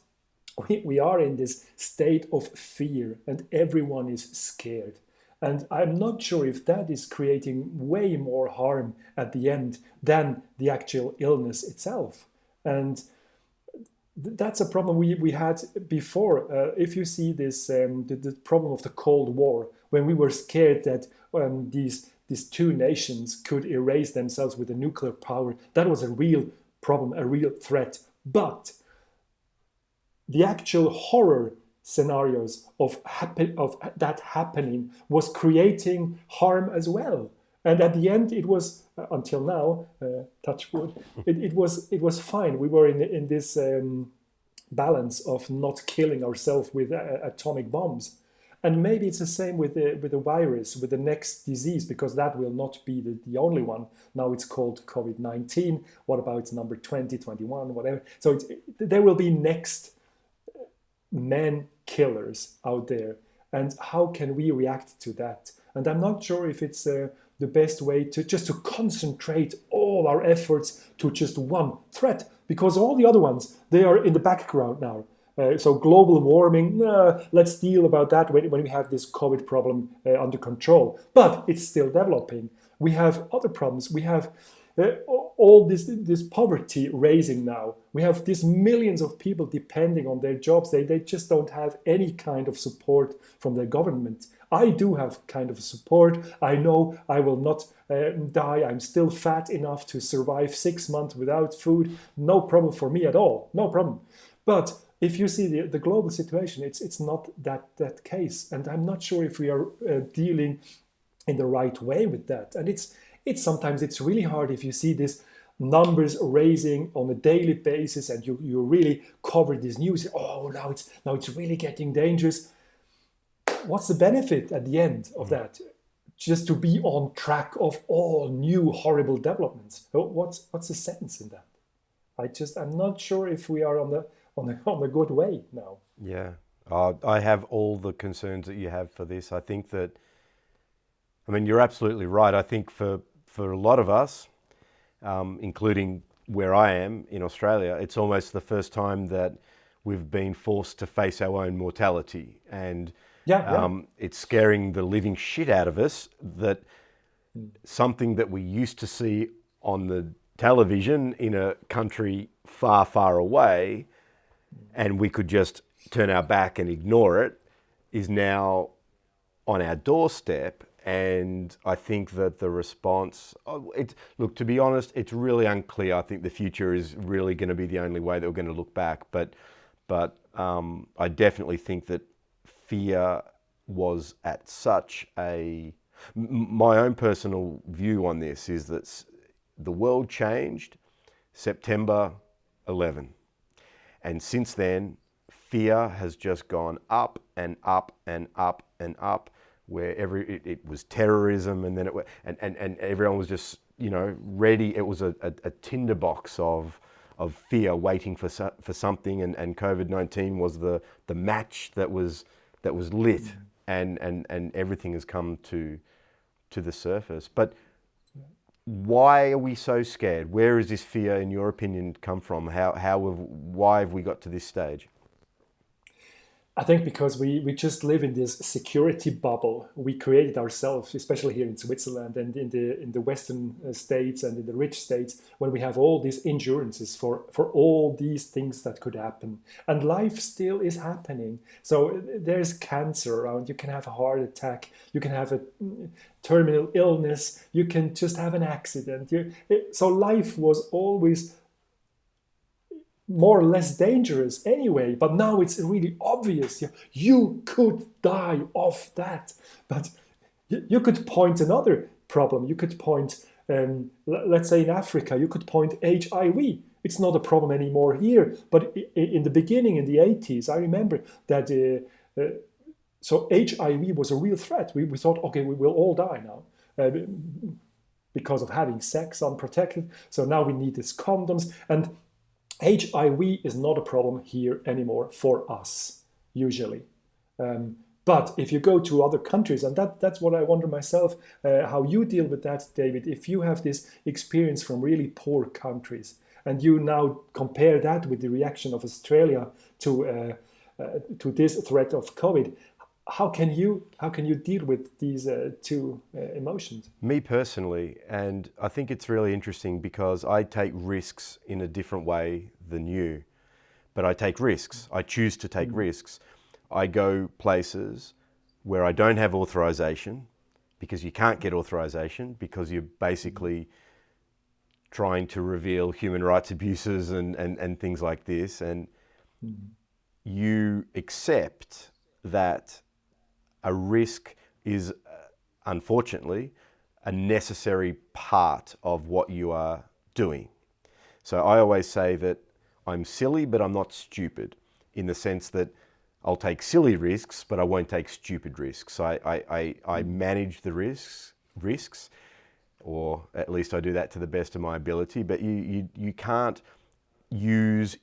we are in this state of fear, and everyone is scared. And I'm not sure if that is creating way more harm at the end than the actual illness itself. And that's a problem we had before. If you see this, the problem of the Cold War, when we were scared that these two nations could erase themselves with a nuclear power, that was a real problem, a real threat. But the actual horror scenarios of that happening was creating harm as well. And at the end, it was until now, touch wood, it was fine. We were in this balance of not killing ourselves with atomic bombs. And maybe it's the same with the virus, with the next disease, because that will not be the only one. Now it's called COVID-19. What about number 20, 21, whatever? So there will be next man killers out there. And how can we react to that? And I'm not sure if it's the best way to just to concentrate all our efforts to just one threat, because all the other ones, they are in the background now. So global warming, let's deal about that when we have this COVID problem under control. But it's still developing. We have other problems. We have all this poverty raising now. We have these millions of people depending on their jobs. They just don't have any kind of support from their government. I do have kind of support. I know I will not die. I'm still fat enough to survive 6 months without food. No problem for me at all. No problem. But if you see the global situation, it's not that case. And I'm not sure if we are dealing in the right way with that. And it's sometimes it's really hard if you see these numbers raising on a daily basis and you really cover this news. Oh, now it's really getting dangerous. What's the benefit at the end of that? Just to be on track of all new horrible developments. What's the sense in that? I'm not sure if we are on a good way now. Yeah, I have all the concerns that you have for this. I think that, I mean, you're absolutely right. I think for a lot of us, including where I am in Australia, it's almost the first time that we've been forced to face our own mortality. And it's scaring the living shit out of us that something that we used to see on the television in a country far, far away, and we could just turn our back and ignore it, is now on our doorstep. And I think that the response, look, to be honest, it's really unclear. I think the future is really going to be the only way that we're going to look back. But I definitely think that fear was at such a... My own personal view on this is that the world changed September 11. And since then, fear has just gone up and up and up and up, where it was terrorism, and then and everyone was just, ready. It was a tinderbox of fear waiting for something, and COVID-19 was the match that was lit, and everything has come to the surface. But why are we so scared? Where has this fear, in your opinion, come from? Why have we got to this stage? I think because we just live in this security bubble we created ourselves, especially here in Switzerland and in the Western states and in the rich states, when we have all these insurances for all these things that could happen, and life still is happening. So there's cancer around. You can have a heart attack. You can have a terminal illness. You can just have an accident. So life was always more or less dangerous anyway, but now it's really obvious. You could die of that. But you could point another problem. You could point, let's say in Africa, you could point HIV. It's not a problem anymore here. But in the beginning, in the 80s, I remember that so HIV was a real threat. We thought, okay, we will all die now. Because of having sex unprotected. So now we need these condoms. And HIV is not a problem here anymore for us, usually. But if you go to other countries, and that's what I wonder myself, how you deal with that, David, if you have this experience from really poor countries, and you now compare that with the reaction of Australia to this threat of COVID, how can you deal with these two emotions? Me personally, and I think it's really interesting because I take risks in a different way than you, but I take risks. I choose to take risks. I go places where I don't have authorization, because you can't get authorization because you're basically trying to reveal human rights abuses and things like this, and you accept that a risk is, unfortunately, a necessary part of what you are doing. So I always say that I'm silly, but I'm not stupid, in the sense that I'll take silly risks, but I won't take stupid risks. I manage the risks, or at least I do that to the best of my ability, but you can't use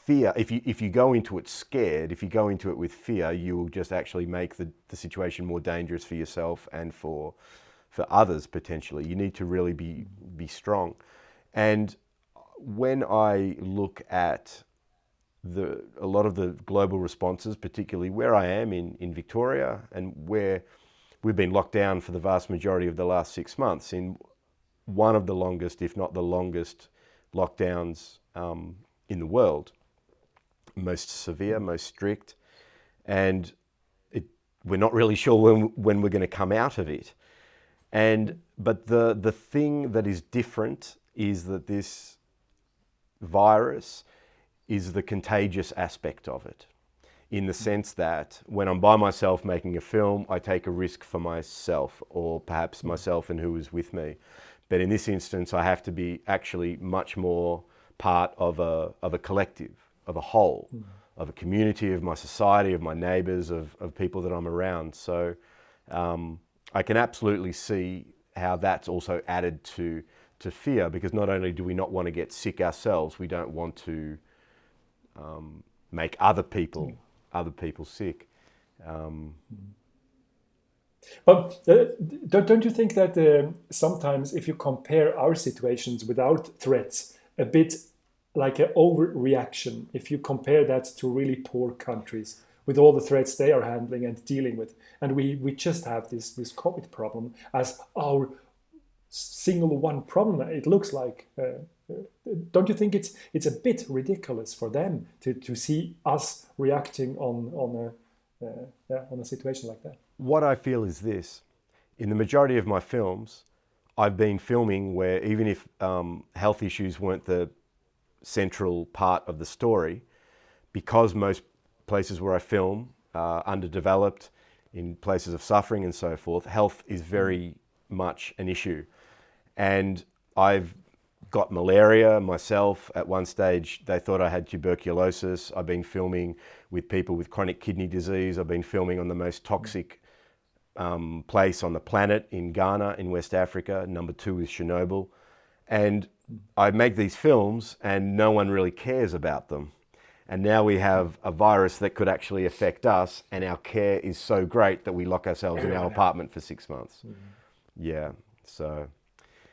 fear. If you go into it scared, if you go into it with fear, you will just actually make the situation more dangerous for yourself and for others potentially. You need to really be strong. And when I look at a lot of the global responses, particularly where I am in Victoria, and where we've been locked down for the vast majority of the last 6 months, in one of the longest, if not the longest, lockdowns in the world. Most severe, most strict, and we're not really sure when we're going to come out of it. But the thing that is different is that this virus is the contagious aspect of it, in the sense that when I'm by myself making a film, I take a risk for myself, or perhaps myself and who is with me. But in this instance, I have to be actually much more part of a collective, of a whole, of a community, of my society, of my neighbours, of people that I'm around. So I can absolutely see how that's also added to fear, because not only do we not want to get sick ourselves, we don't want to make other people sick. But don't you think that sometimes if you compare our situations without threats, a bit like an overreaction, if you compare that to really poor countries with all the threats they are handling and dealing with, and we just have this COVID problem as our single one problem, it looks like. Don't you think it's a bit ridiculous for them to see us reacting on a situation like that? What I feel is this: in the majority of my films, I've been filming where even if health issues weren't the central part of the story, because most places where I film are underdeveloped, in places of suffering and so forth, health is very much an issue. And I've got malaria myself. At one stage, they thought I had tuberculosis. I've been filming with people with chronic kidney disease. I've been filming on the most toxic place on the planet in Ghana, in West Africa. Number 2 is Chernobyl. And I make these films and no one really cares about them. And now we have a virus that could actually affect us, and our care is so great that we lock ourselves in our apartment for 6 months. Yeah, so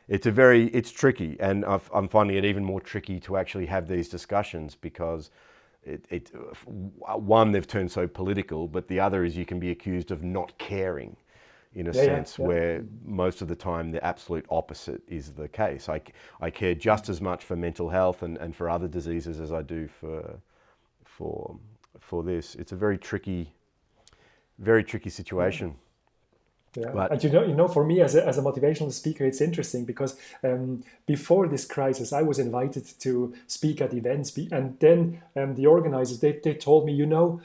it's tricky, and I'm finding it even more tricky to actually have these discussions because one, they've turned so political, but the other is you can be accused of not caring in a sense where most of the time the absolute opposite is the case. I care just as much for mental health and for other diseases as I do for this. It's a very tricky situation. Yeah, but, and you know, for me as a motivational speaker, it's interesting because before this crisis, I was invited to speak at events, and then the organizers they told me, you know,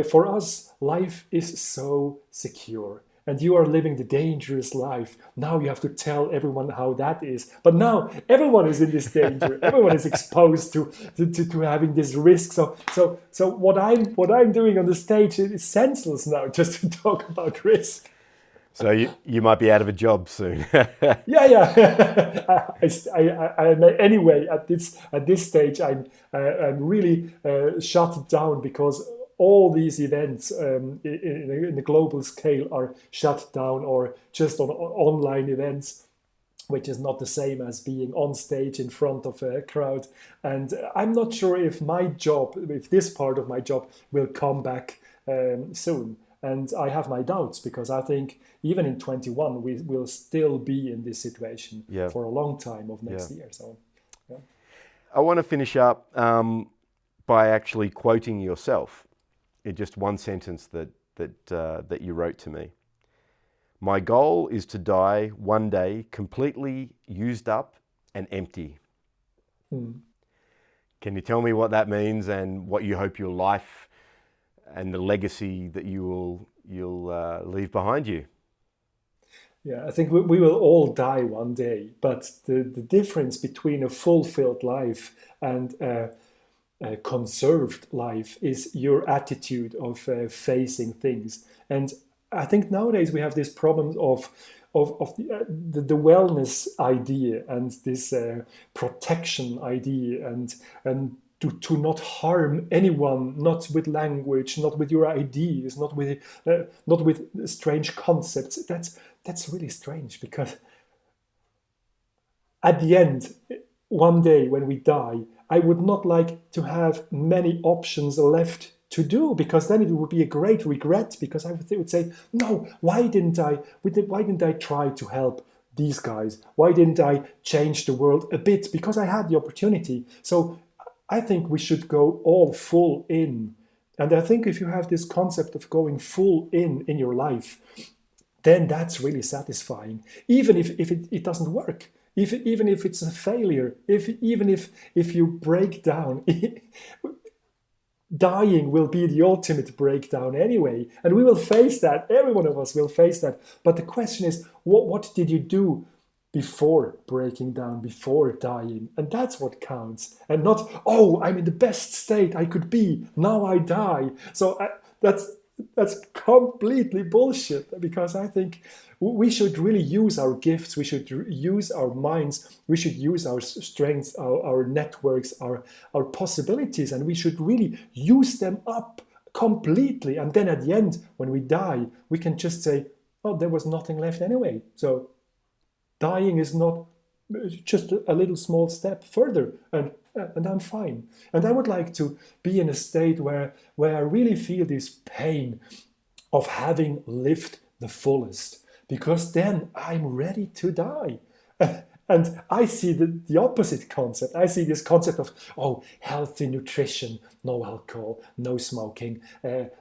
for us, life is so secure, and you are living the dangerous life. Now you have to tell everyone how that is. But now everyone is in this danger. Everyone is exposed to having this risk. So what I'm doing on the stage is senseless now, just to talk about risk. So you might be out of a job soon. Yeah. Anyway, at this stage, I'm really shut down because all these events in a global scale are shut down or just on online events, which is not the same as being on stage in front of a crowd. And I'm not sure if this part of my job will come back soon. And I have my doubts because I think even in 21, we will still be in this situation for a long time of next year. So, I want to finish up by actually quoting yourself in just one sentence that you wrote to me. My goal is to die one day completely used up and empty. Can you tell me what that means and what you hope your life and the legacy that you'll leave behind you? Yeah, I think we will all die one day, but the difference between a fulfilled life and a conserved life is your attitude of facing things. And I think nowadays we have this problem of the wellness idea and this protection idea and to not harm anyone, not with language, not with your ideas, not with strange concepts. That's really strange because at the end, one day when we die, I would not like to have many options left to do because then it would be a great regret because I would say, no, why didn't I try to help these guys? Why didn't I change the world a bit? Because I had the opportunity. So I think we should go all full in. And I think if you have this concept of going full in your life, then that's really satisfying. Even if it doesn't work, even if it's a failure, even if you break down, dying will be the ultimate breakdown anyway. And we will face that. Every one of us will face that. But the question is, what did you do before breaking down, before dying? And that's what counts. And not, oh, I'm in the best state I could be. Now I die. So that's completely bullshit because I think we should really use our gifts. We should use our minds. We should use our strengths, our networks, our possibilities, and we should really use them up completely. And then at the end, when we die, we can just say, oh, there was nothing left anyway. So dying is not just a little small step further, and I'm fine. And I would like to be in a state where I really feel this pain of having lived the fullest, because then I'm ready to die. And I see the opposite concept. I see this concept of, oh, healthy nutrition, no alcohol, no smoking,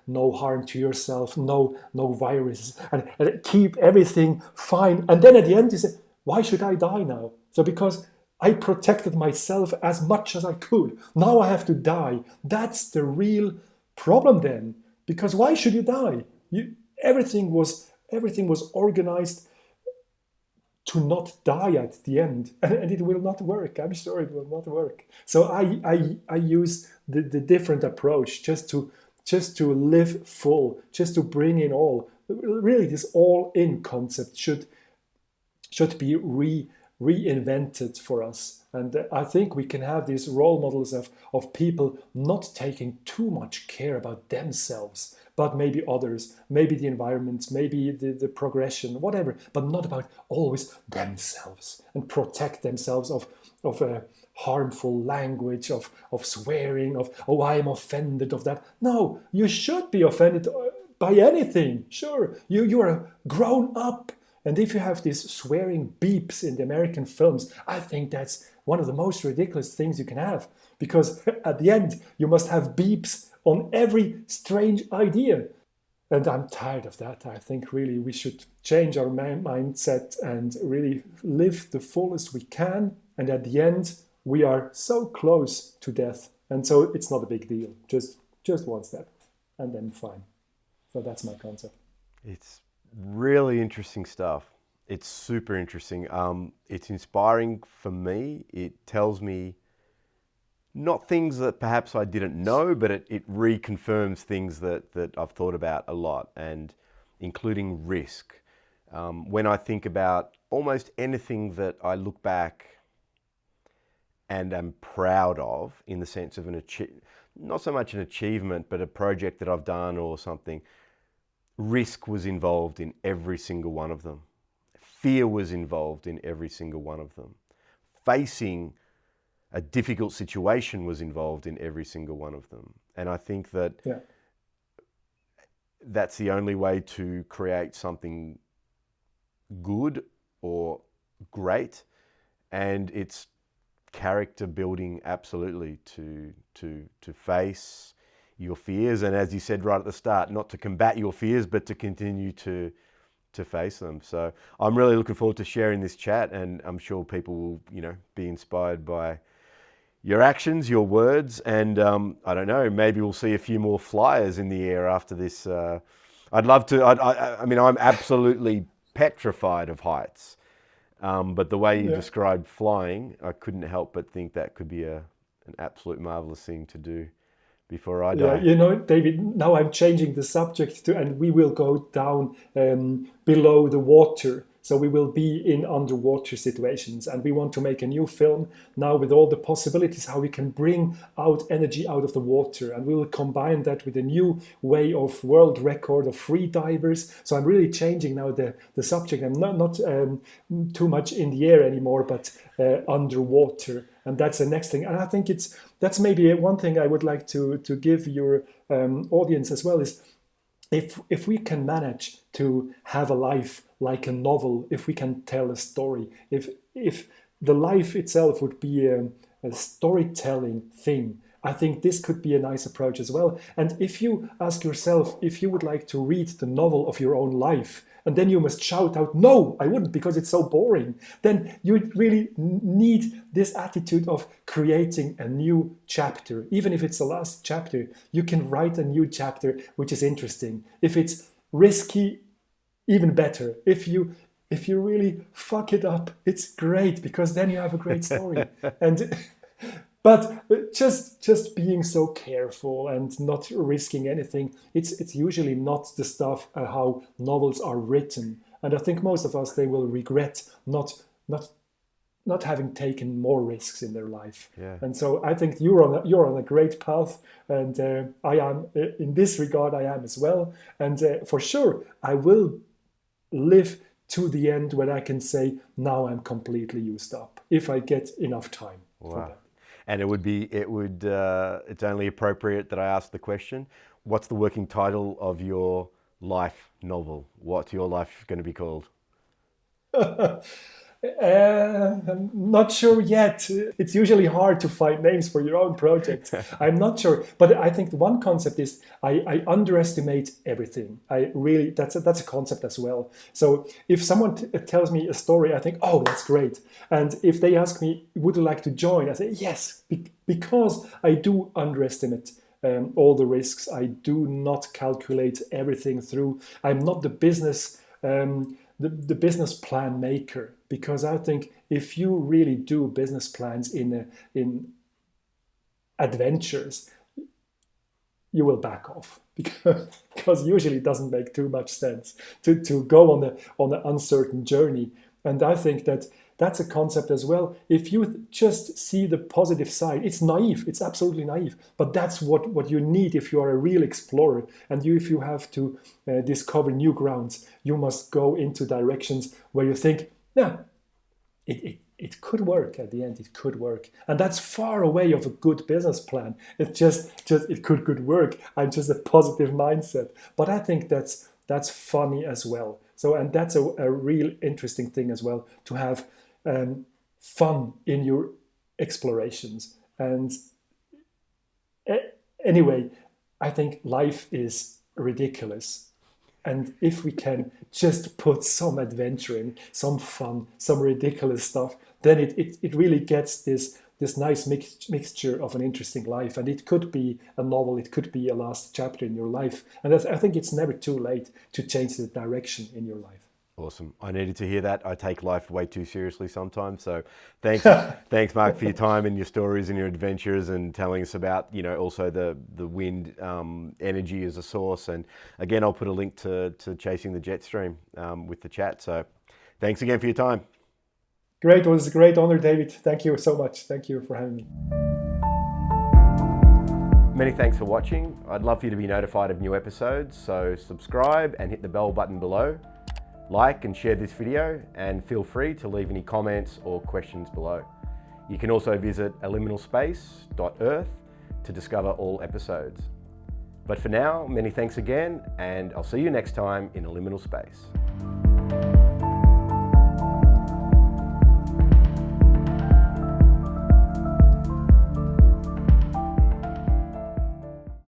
no harm to yourself, no viruses, and keep everything fine. And then at the end you say, why should I die now? So because I protected myself as much as I could. Now I have to die. That's the real problem then. Because why should you die? Everything was organized to not die at the end, and it will not work. I'm sure it will not work. So I use the different approach just to live full, just to bring in all. Really, this all-in concept should be reinvented for us. And I think we can have these role models of people not taking too much care about themselves, but maybe others, maybe the environment, maybe the progression, whatever, but not about always themselves, and protect themselves of harmful language, of swearing, of, oh, I'm offended of that. No, you should be offended by anything. Sure, you are grown up. And if you have these swearing beeps in the American films, I think that's one of the most ridiculous things you can have. Because at the end, you must have beeps on every strange idea. And I'm tired of that. I think really we should change our mindset and really live the fullest we can. And at the end, we are so close to death. And so it's not a big deal. Just one step and then fine. So that's my concept. It's really interesting stuff. It's super interesting. It's inspiring for me. It tells me not things that perhaps I didn't know, but it reconfirms things that I've thought about a lot, and including risk. When I think about almost anything that I look back and am proud of, in the sense of not so much an achievement, but a project that I've done or something, risk was involved in every single one of them. Fear was involved in every single one of them. Facing a difficult situation was involved in every single one of them. And I think that that's the only way to create something good or great. And it's character building, absolutely, to face your fears. And as you said right at the start, not to combat your fears, but to continue to face them. So I'm really looking forward to sharing this chat, and I'm sure people will, be inspired by your actions, your words, and I don't know, maybe we'll see a few more flyers in the air after this. I'd love to. I mean, I'm absolutely petrified of heights, but the way you described flying, I couldn't help but think that could be an absolute marvelous thing to do before I die. Yeah, David, now I'm changing the subject and we will go down below the water. So we will be in underwater situations, and we want to make a new film now with all the possibilities, how we can bring out energy out of the water. And we will combine that with a new way of world record of free divers. So I'm really changing now the subject. I'm not too much in the air anymore, but underwater. And that's the next thing. And I think that's maybe one thing I would like to give your audience as well, is if we can manage to have a life like a novel, if we can tell a story, if the life itself would be a storytelling thing, I think this could be a nice approach as well. And if you ask yourself if you would like to read the novel of your own life, and then you must shout out, no, I wouldn't, because it's so boring, then you really need this attitude of creating a new chapter. Even if it's the last chapter, you can write a new chapter which is interesting. If it's risky, even better. If you really fuck it up, it's great, because then you have a great story. But just being so careful and not risking anything, it's usually not the stuff how novels are written. And I think most of us, they will regret not having taken more risks in their life. Yeah. And so I think you're on a great path, and I am in this regard. I am as well, and for sure I will live to the end when I can say, now I'm completely used up, if I get enough time for that. And it's only appropriate that I ask the question, what's the working title of your life novel? What's your life going to be called? I'm not sure yet. It's usually hard to find names for your own projects. I'm not sure, but I think one concept is I underestimate everything. That's a concept as well. So if someone tells me a story, I think, oh, that's great. And if they ask me, would you like to join? I say yes, because I do underestimate all the risks. I do not calculate everything through. I'm not the business the business plan maker, because I think if you really do business plans in adventures, you will back off because usually it doesn't make too much sense to go on an uncertain journey. And I think that that's a concept as well. If you just see the positive side, it's naive, it's absolutely naive, but that's what you need if you are a real explorer. And if you have to discover new grounds, you must go into directions where you think, yeah, it could work at the end, it could work. And that's far away of a good business plan. It's just it could work. I'm just a positive mindset. But I think that's funny as well. So, and that's a real interesting thing as well, to have fun in your explorations. And anyway, I think life is ridiculous. And if we can just put some adventure in, some fun, some ridiculous stuff, then it really gets this nice mixture of an interesting life. And it could be a novel, it could be a last chapter in your life. And I think it's never too late to change the direction in your life. Awesome. I needed to hear that. I take life way too seriously sometimes. So thanks, thanks, Mark, for your time and your stories and your adventures, and telling us about, also the wind energy as a source. And again, I'll put a link to Chasing the Jet Stream with the chat. So thanks again for your time. Great. It was a great honor, David. Thank you so much. Thank you for having me. Many thanks for watching. I'd love for you to be notified of new episodes. So subscribe and hit the bell button below. Like and share this video, and feel free to leave any comments or questions below. You can also visit eliminalspace.earth to discover all episodes. But for now, many thanks again, and I'll see you next time in A Liminal Space.